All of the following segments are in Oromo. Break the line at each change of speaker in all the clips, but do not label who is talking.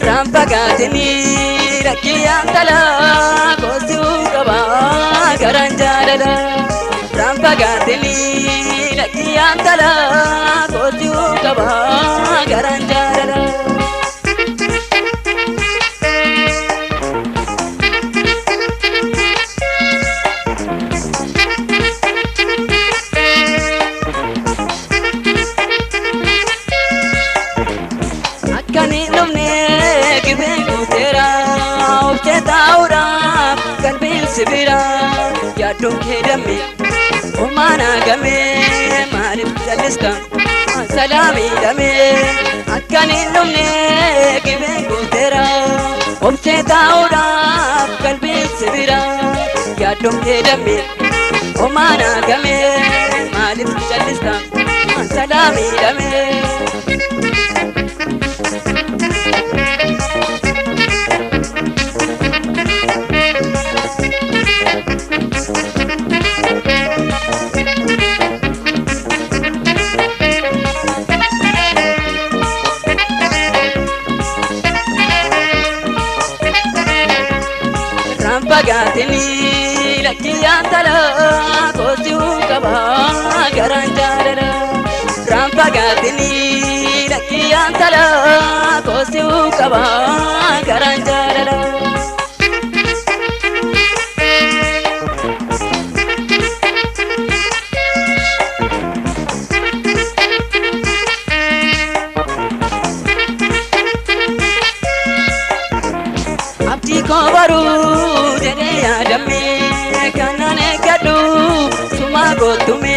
Rampagaatini rakkiyaan talaa koosuu qaba garaan jaalala. Rampagaatini rakkiyaan talaa koosuu qaba garaan jaalala. Akkani dhumne gibeen guuteera hojjetaa'uudha qalbiin sibira yaaddoon kee damme homaana game maaliif jallista salaamii dame. Akkani dhumne gibeen guuteera hojjetaa'uudha qalbiin sibira yaaddoon kee damme homaana game maaliif jallista salaamii dame. Rampagaatini rakkiyaan talaa koosuu qaba garaan jaalala. Rampagaatini rakkiyaan talaa koosuu qaba garaan jaalala. Abdii koo baruu jedhee yaadame kanan eeggadhu suma gootume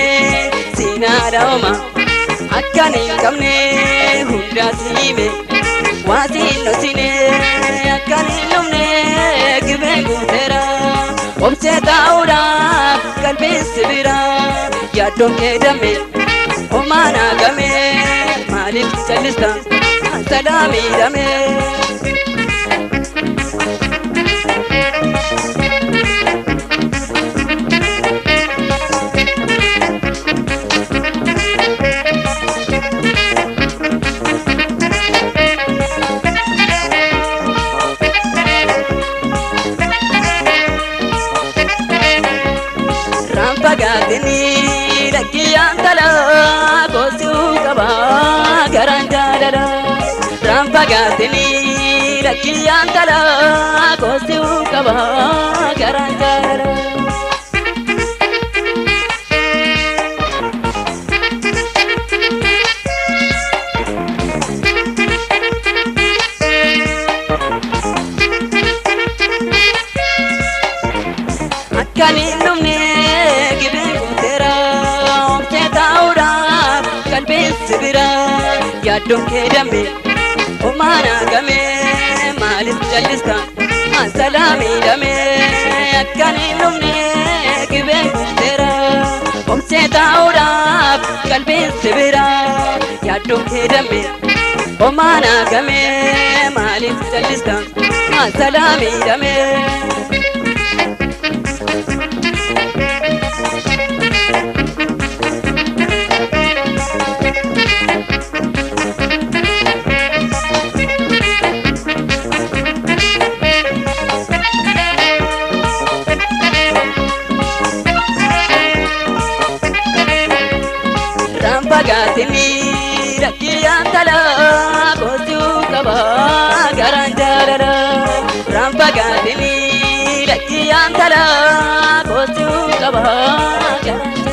siinaadha hooma akkan hin qabne hundaa siime waa siin dhosine akkan hin dhumne gibeen guuteera obsee taa'uudhaaf qalbiin sibira yaaddoon kee damme homaana game maaliif jallista salaamii dame. Rampagaatini rakkiyaan talaa koosuu qaba garaan jaalala. Rampagaatini rakkiyaan talaa koosuu qaba garaan jaalala. Akkani dhumne gibeen guuteera hojjetaa'uudhaaf qalbiin sibira yaaddoon kee damme homaana game maaliif jallista salaamii dame. Akkani dhumne gibeen guuteera hojjetaa'uudhaaf qalbiin sibira yaaddoon kee damme homaana game maaliif jallista salaamii dame. Rampagaatini rakkiyaan talaa koosuu qaba garaan jaalala. Rampagaatini rakkiyaan talaa koosuu qaba garaan jaalala.